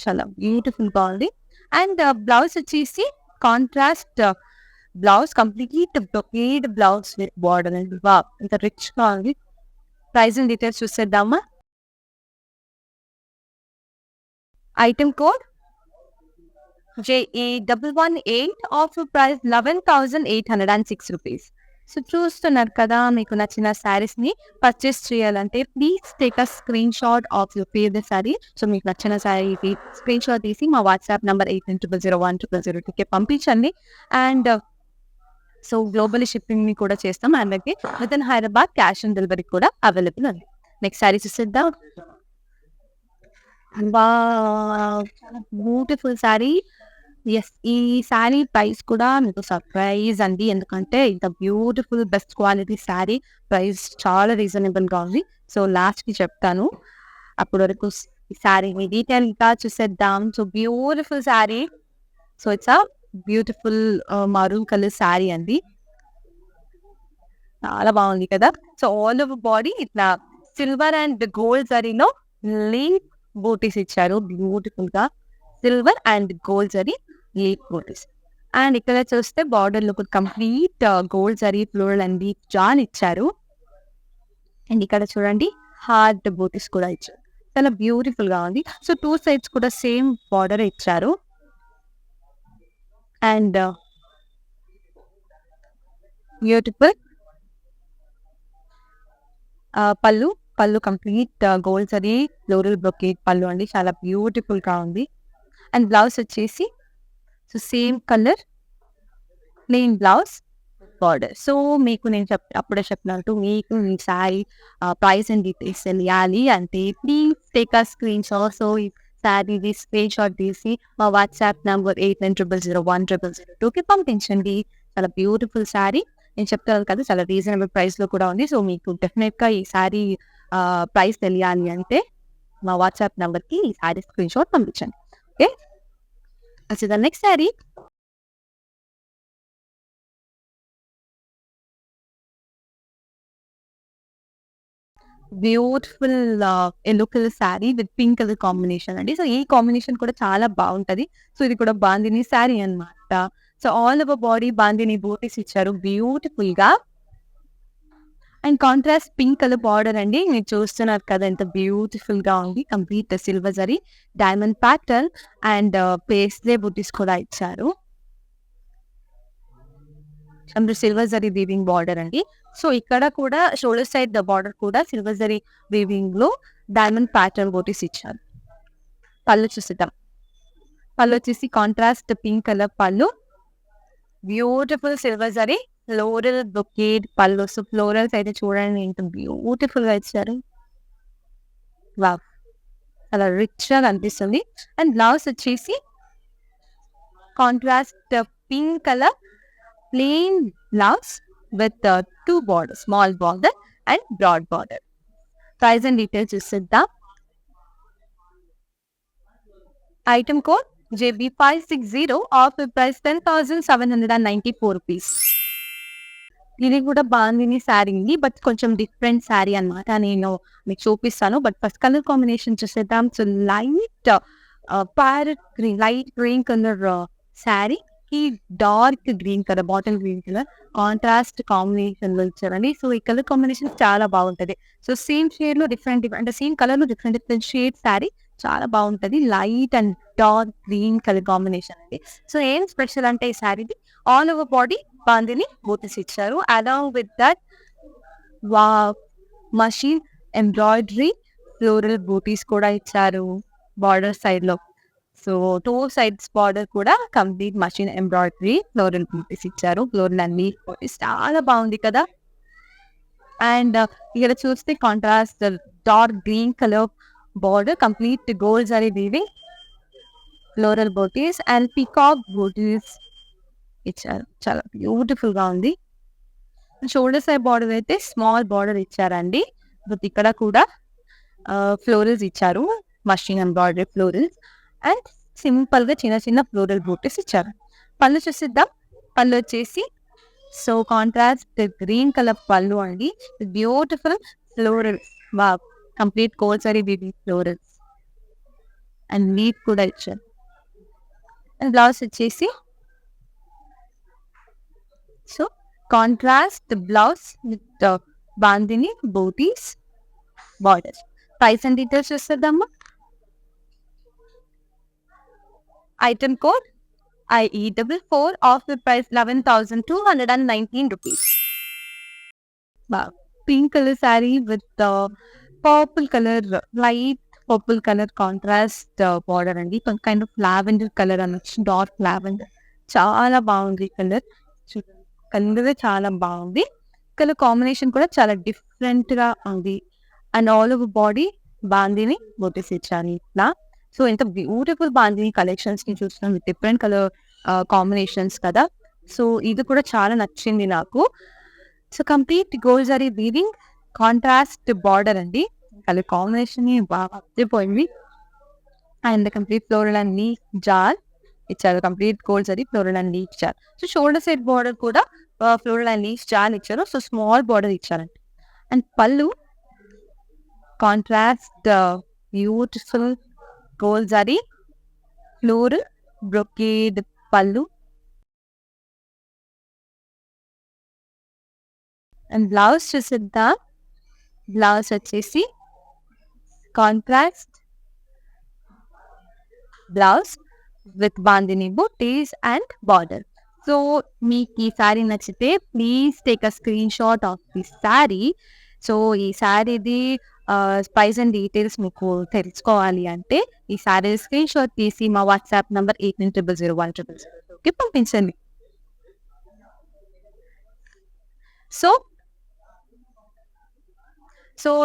చాలా బ్యూటిఫుల్ గా ఉంది. అండ్ బ్లౌజ్ వచ్చేసి contrast blouse, complete brocade blouse with border అండి. వా, ఇంత రిచ్ గా ఉంది. ప్రైస్ అండ్ డీటెయిల్స్ చూసేద్దామా. Item code JE118, offer price 11,806 rupees. So చూస్తున్నారు కదా, మీకు నచ్చిన శారీస్ ని పర్చేస్ చేయాలంటే please take a screenshot of your favourite sari. So మీకు నచ్చిన శారీకి స్క్రీన్ షాట్ తీసి మా వాట్సాప్ నంబర్ 8900010002కి పంపించండి. అండ్ సో గ్లోబల్ షిప్పింగ్ ని కూడా చేస్తాం. అండ్ అలాగే with in Hyderabad cash on delivery కూడా అవైలబుల్ ఉంది. నెక్స్ట్ శారీ చూసేద్దాం. బ్యూటిఫుల్ శారీ. ఎస్, ఈ శారీ ప్రైస్ కూడా మీకు సర్ప్రైజ్ అండి, ఎందుకంటే ఇంత beautiful best quality sari price చాలా రీజనబుల్ గా ఉంది. సో లాస్ట్ కి చెప్తాను, అప్పటి వరకు ఈ శారీని డీటెయిల్ గా చూసేద్దాం. So beautiful sari. So it's a beautiful maroon colour sari అండి, చాలా బాగుంది కదా. సో ఆల్ ఓవర్ బాడీ ఇట్లా సిల్వర్ అండ్ గోల్డ్ జరీలో లీఫ్ బూటీస్ ఇచ్చారు, బ్యూటిఫుల్ గా silver and gold zari leaf బూటీస్. అండ్ ఇక్కడ చూస్తే బార్డర్ లో complete gold zari floral and leaf జాన్ ఇచ్చారు. అండ్ ఇక్కడ చూడండి హార్ట్ బూటీస్ కూడా ఇచ్చారు, చాలా బ్యూటిఫుల్ గా ఉంది. సో 2 సైడ్స్ కూడా సేమ్ బార్డర్ ఇచ్చారు. అండ్ బ్యూటిఫుల్ పళ్ళు complete gold zari floral brocade పళ్ళు అండి, చాలా బ్యూటిఫుల్ గా ఉంది. అండ్ బ్లౌజ్ వచ్చేసి so same colour plain blouse border. So మీకు నేను అప్పుడే చెప్పినట్టు మీకు ఈ శారీ ప్రైస్ అండ్ డీటెయిల్స్ తెలియాలి అంటే please take a screen shot. So ఈ శారీ స్క్రీన్ షాట్ తీసి మా వాట్సాప్ నంబర్ 8900010002కి పంపించండి. చాలా బ్యూటిఫుల్ శారీ, నేను చెప్తాను కదా, చాలా రీజనబుల్ ప్రైస్ లో కూడా ఉంది. సో మీకు డెఫినెట్ గా ఈ శారీ ప్రైస్ తెలియాలి అంటే మా వాట్సాప్ నంబర్కి ఈ శారీ స్క్రీన్ షాట్ పంపించండి. Okay, so the next sari beautiful yellow colour sari with pink colour combination అండి. సో ఈ కాంబినేషన్ కూడా చాలా బాగుంటది. సో ఇది కూడా బాందిని శారీ అన్నమాట. So all over body bandhani butis ఇచ్చారు బ్యూటిఫుల్ గా. And contrast pink colour border అండి. మీరు చూస్తున్నారు కదా ఎంత బ్యూటిఫుల్ గా ఉంది. Complete silver zari diamond pattern and paisley butis కూడా ఇచ్చారు. సిల్వర్ జరీ వీవింగ్ బార్డర్ అండి. సో ఇక్కడ కూడా షోల్డర్ సైడ్ బార్డర్ కూడా సిల్వర్ జరీ వీవింగ్ లో డైమండ్ ప్యాటర్న్ బూటీస్ ఇచ్చారు. పళ్ళు చూసిద్దాం. పళ్ళు వచ్చేసి కాంట్రాస్ట్ పింక్ కలర్ పళ్ళు, బ్యూటిఫుల్ సిల్వర్ జరీ ఫ్లోరల్ బొకేట్ పళ్ళు. సో ఫ్లోరల్స్ అయితే చూడండి ఎంత బ్యూటిఫుల్ గా ఇచ్చారు. వావ్, అలా రిచ్ గా కనిపిస్తుంది. అండ్ బ్లౌజ్ వచ్చేసి contrast pink colour plain blouse with 2 borders, small border and broad border. Price and details చూసిద్దాం. Item code JB560, offer price 10,794 rupees. ఇది కూడా బాందిని శారీ అండి, బట్ కొంచెం డిఫరెంట్ శారీ అన్నమాట. నేను మీకు చూపిస్తాను. బట్ ఫస్ట్ కలర్ కాంబినేషన్ చూసేద్దాం. So light parrot green, light green colour sari కి dark green colour, bottle green colour contrast combination లో ఇచ్చారండి. సో ఈ కలర్ కాంబినేషన్ చాలా బాగుంటది. సో సేమ్ షేడ్ లో డిఫరెంట్ అంటే సేమ్ కలర్ లో డిఫరెంట్ షేడ్ శారీ చాలా బాగుంటది. Light and dark green colour combination అండి. సో ఏం స్పెషల్ అంటే ఈ శారీది all over body bandhani butis ఇచ్చారు. Along with that machine embroidery floral butis కూడా ఇచ్చారు బార్డర్ సైడ్ లో. సో 2 sides బార్డర్ కూడా complete machine embroidery floral butis ఇచ్చారు. ఫ్లోరల్ అండ్ లీఫ్ బూటీస్ చాలా బాగుంది కదా. అండ్ ఇక్కడ చూస్తే contrast dark green colour border, complete gold zari weaving floral butis and peacock butis ఇచ్చారు. చాలా బ్యూటిఫుల్ గా ఉంది. షోల్డర్ సైడ్ బార్డర్ అయితే స్మాల్ బార్డర్ ఇచ్చారండి. బట్ ఇక్కడ కూడా ఫ్లోరల్స్ ఇచ్చారు, machine embroidery florals and simple గా చిన్న చిన్న ఫ్లోరల్ బూటీస్ ఇచ్చారు. పళ్ళు చూసిద్దాం. పళ్ళు వచ్చేసి సో కాంట్రాస్ట్ గ్రీన్ కలర్ పళ్ళు అండి. Beautiful floral, complete gold zari weaving florals and leaf కూడా ఇచ్చారు. అండ్ బ్లౌజ్ వచ్చేసి so contrast blouse with bandhani booties border. Price and details చూసేద్దామా. Item code IE44, offer price 11,219 rupees. Wow, pink color saree with purple color, light purple color contrast border అండి. kind of lavender color అనొచ్చు, డార్క్ లావెండర్. చాలా బాగుంది కలర్. కలర్ చాలా బాగుంది. కలర్ కాంబినేషన్ కూడా చాలా డిఫరెంట్ గా ఉంది. And all over body bandhani butis ఇచ్చారు ఇట్లా. సో ఎంత బ్యూటిఫుల్ బాందిని కలెక్షన్స్ ని చూస్తున్నాం విత్ డిఫరెంట్ కలర్ కాంబినేషన్స్ కదా. సో ఇది కూడా చాలా నచ్చింది నాకు. So complete gold zari weaving contrast border అండి. కలర్ కాంబినేషన్ బాగా అదిరిపోయింది. And complete floral and leaf jar ఇచ్చారు. Complete gold zari floral and leaf jaal. So shoulder side border కూడా ఫ్లోరల్ అండ్ లీఫ్ జార్ ఇచ్చారు. సో స్మాల్ బార్డర్ ఇచ్చారండి. అండ్ పళ్ళు contrast beautiful gold zari floral brocade pallu and blouse చూసిద్దాం. బ్లౌజ్ వచ్చేసి contrast blouse with bandhani booties and border. So మీకు ఈ శారీ నచ్చితే please take a screenshot of the sari. So ఈ శారీది ప్రైస్ అండ్ డీటెయిల్స్ మీకు తెలుసుకోవాలి అంటే ఈ శారీ స్క్రీన్ షాట్ తీసి మా వాట్సాప్ నంబర్ 89000100కి పంపించండి. ಸೊ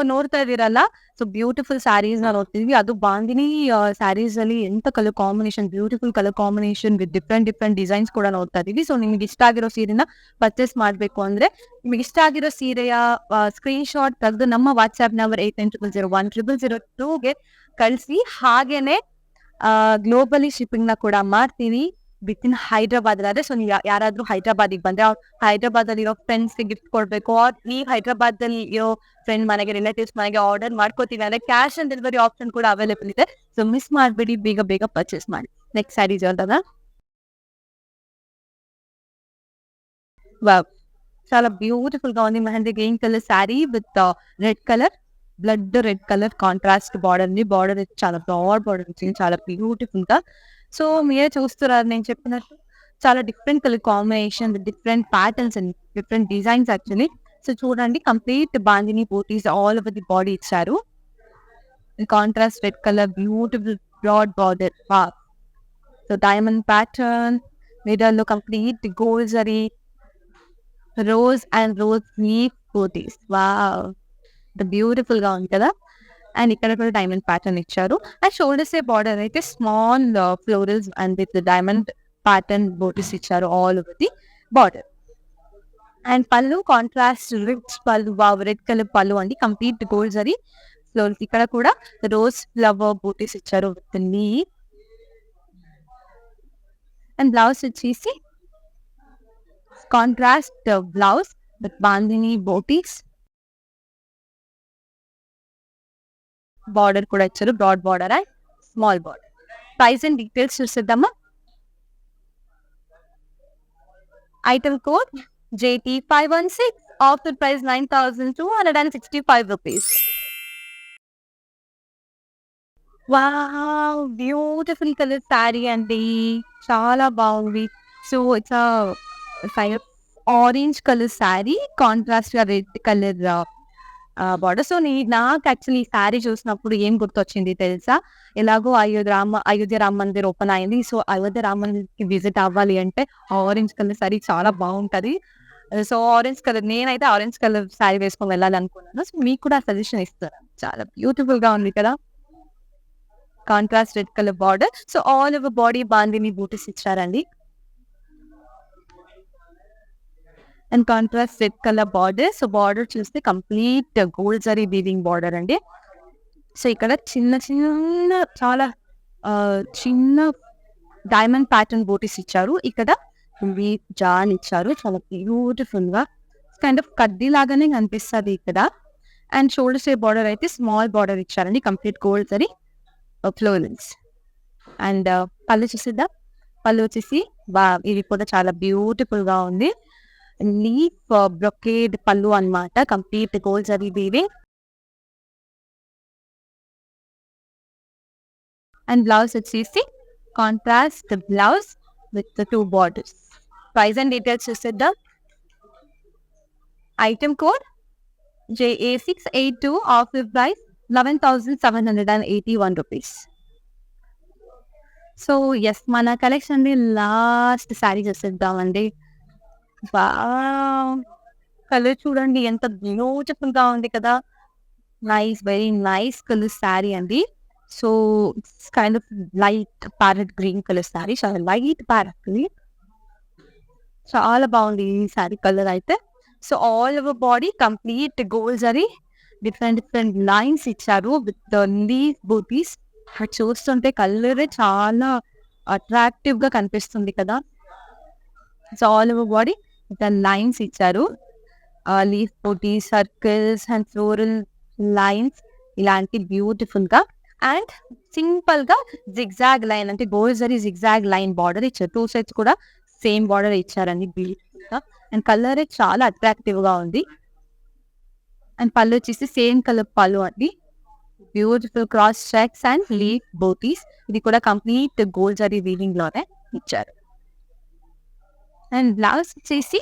ನೋಡ್ತಾ ಇದೀರಲ್ಲ, ಸೊ ಬ್ಯೂಟಿಫುಲ್ ಸ್ಯಾರೀಸ್ ನ ನೋಡ್ತಿದ್ವಿ. ಅದು ಬಾಂದಿನಿ ಸ್ಯಾರೀಸ್ ಅಲ್ಲಿ ಎಂತ colour combination, beautiful colour combination with different designs ಕೂಡ ನೋಡ್ತಾ ಇದೀವಿ. ಸೊ ನಿಮ್ಗೆ ಇಷ್ಟ ಆಗಿರೋ ಸೀರೆನ ಪರ್ಚೇಸ್ ಮಾಡ್ಬೇಕು ಅಂದ್ರೆ ನಿಮ್ಗೆ ಇಷ್ಟ ಆಗಿರೋ ಸೀರೆಯ ಸ್ಕ್ರೀನ್ ಶಾಟ್ ತೆಗೆದು ನಮ್ಮ ವಾಟ್ಸ್ಆಪ್ ನಂಬರ್ 8900010002ಗೆ ಕಳಿಸಿ ಹಾಗೇನೆ ಗ್ಲೋಬಲಿ ಶಿಪ್ಪಿಂಗ್ ನ ಕೂಡ ಮಾಡ್ತೀವಿ ವಿತ್ ಇನ್ ಹೈದ್ರಾಬಾದ್ ಆದ್ರೆ. ಸೊ ನೀವು ಯಾರಾದ್ರೂ ಹೈದ್ರಾಬಾದಿಗೆ ಬಂದ್ರೆ ಹೈದ್ರಾಬಾದ್ ಅಲ್ಲಿ ಇರೋ ಫ್ರೆಂಡ್ಸ್ ಗೆ ಗಿಫ್ಟ್ ಕೊಡ್ಬೇಕು, ನೀವು ಹೈದ್ರಾಬಾದ್ ಅಲ್ಲಿ ಇರೋ ಫ್ರೆಂಡ್ ಮನೆಗೆ ರಿಲೇಟಿವ್ಸ್ ಮನೆಗೆ ಆರ್ಡರ್ ಮಾಡ್ಕೋತೀವಿ ಅಂದ್ರೆ ಕ್ಯಾಶ್ ಆನ್ ಡೆಲಿವರಿ ಆಪ್ಷನ್ ಕೂಡ ಅವೈಲೇಬಲ್ ಇದೆ. ಸೊ ಮಿಸ್ ಮಾಡ್ಬೇಡಿ, ಬೇಗ ಬೇಗ ಪರ್ಚೇಸ್ ಮಾಡಿ. ನೆಕ್ಸ್ಟ್ ಸ್ಯಾರೀಸ್ ಯಾವ್ದಾಗ ವಾವ್, చాలా బ్యూటిఫుల్ గా ఉంది. Mehndi green colour sari with red colour, blood red colour contrast border ఉంది. బార్డర్ చాలా బ్రాడ్ బార్డర్ వచ్చింది, చాలా బ్యూటిఫుల్ గా. సో మీరే చూస్తున్నారు నేను చెప్పినట్టు చాలా different colour combination, different patterns and different designs actually. So చూడండి, complete bandhani booties all over the body ఇచ్చారు. Contrast red colour, beautiful broad border. So diamond pattern, middle లో complete gold zari, rose and rose leaf butis. Wow, beautiful గా ఉంది కదా. అండ్ ఇక్కడ కూడా డైమండ్ ప్యాటర్న్ ఇచ్చారు. అండ్ షోల్డర్స్ బార్డర్ అయితే small florals and with diamond pattern butis ఇచ్చారు all over the border. And పళ్ళు కాంట్రాస్ట్ రిచ్ పళ్ళు, వావ్, రెడ్ కలర్ పళ్ళు అండి, కంప్లీట్ గోల్డ్ జరీ ఫ్లోరల్స్. ఇక్కడ కూడా రోజ్ ఫ్లవర్ బూటీస్ ఇచ్చారు విత్ లీఫ్. అండ్ బ్లౌజ్ వచ్చేసి contrast blouse with bandhani booties. Border కూడా ఇచ్చారు, broad border and small border. Price and details చూసేద్దామా. Item code JT516, offer price 9,265 rupees. Wow, beautiful colour sari అండి, చాలా బాగుంది. So it's orange colour sari, contrast గా రెడ్ కలర్ బార్డర్. సో నాకు యాక్చువల్లీ ఈ శారీ చూసినప్పుడు ఏం గుర్తొచ్చింది తెలుసా, ఎలాగో అయోధ్య రామ మందిర్ ఓపెన్ అయింది. సో అయోధ్య రామ మందిర్ కి విజిట్ అవ్వాలి అంటే ఆరెంజ్ కలర్ శారీ చాలా బాగుంటది. సో ఆరెంజ్ కలర్, నేనైతే ఆరెంజ్ కలర్ శారీ వేసుకొని వెళ్ళాలి అనుకున్నాను. సో మీకు కూడా సజెషన్ ఇస్తాను, చాలా బ్యూటిఫుల్ గా ఉంది కదా. Contrast red colour border. So all over body bandhani butis ఇచ్చారండి. And contrast red colour border. So border చూస్తే complete gold zari weaving border అండి. సో ఇక్కడ చిన్న చిన్న చాలా చిన్న డైమండ్ ప్యాటర్న్ బూటీస్ ఇచ్చారు. ఇక్కడ జాన్ ఇచ్చారు, చాలా బ్యూటిఫుల్ గా కైండ్ ఆఫ్ కడ్డీ లాగానే కనిపిస్తుంది ఇక్కడ. అండ్ షోల్డర్ షేప్ బార్డర్ అయితే స్మాల్ బార్డర్ ఇచ్చారండి, complete gold zari florals. And పళ్ళు చూసిద్దాం. పళ్ళు వచ్చేసి ఇది కూడా చాలా బ్యూటిఫుల్ గా ఉంది. లీఫ్ బ్రొకేడ్ పళ్ళు అన్నమాట, complete gold zari weaving. And blouse వచ్చేసి contrast blouse with 2 borders. Price and details చూసేద్దాం. Item code JA682, offer price 11,781 rupees. So yes, మన కలెక్షన్ లాస్ట్ శారీ చూసేద్దామండి. కలర్ చూడండి ఎంత బ్యూటిఫుల్ గా ఉంది కదా. Nice, very nice colour sari అండి. So it's kind of light parrot green colour sari, చాలా లైట్ ప్యారెట్ గ్రీన్, చాలా బాగుంది ఈ శారీ కలర్ అయితే. So all over body complete gold zari, different different lines ఇచ్చారు విత్ లీఫ్ బూటీస్. చూస్తుంటే కలర్ చాలా అట్రాక్టివ్ గా కనిపిస్తుంది కదా. So all over body lines ఇచ్చారు, leaf butis, circles and floral lines, ఇలాంటి బ్యూటిఫుల్ గా. అండ్ సింపుల్ గా జిగ్జాగ్ లైన్, అంటే gold zari zigzag line border ఇచ్చారు. 2 సైడ్స్ కూడా సేమ్ బార్డర్ ఇచ్చారండి బ్యూటిఫుల్ గా. అండ్ కలర్ చాలా అట్రాక్టివ్ గా ఉంది. అండ్ పళ్ళు వచ్చేసి సేమ్ కలర్ పళ్ళు అండి, beautiful cross checks and leaf బూటీస్. ఇది కూడా కంప్లీట్ గోల్డ్ జరీ వీవింగ్ లోనే ఇచ్చారు. అండ్ బ్లౌజ్ వచ్చేసి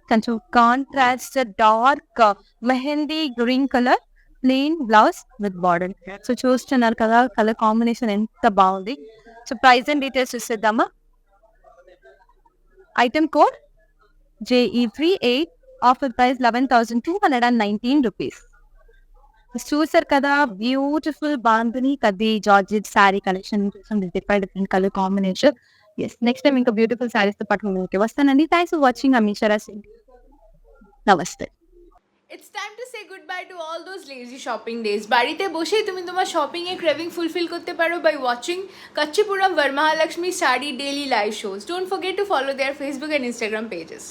కొంచెం contrast dark mehndi green colour plain blouse with border. So చూస్తున్నారు కదా కలర్ కాంబినేషన్ ఎంత బాగుంది. సో ప్రైస్ అండ్ డీటెయిల్స్ చూసేద్దామా. Item code JE38, offer price 11,219 rupees. చూసారు కదా, బ్యూటిఫుల్ బాందిని కది georgette sari collection, different colour combination. Yes, next time ఇంకా బ్యూటిఫుల్ శారీస్ తో పాటు వస్తానండి. Thanks for watching. Amishara Singh, నమస్తే. It's time to say goodbye to all those lazy shopping days. বাড়িতে বসেই তুমি তোমার শপিং এর ক্রেভিং ফুলফিল করতে পারো by watching Kachipuram Varmahalakshmi Sari daily live shows. Don't forget to follow their Facebook and Instagram pages.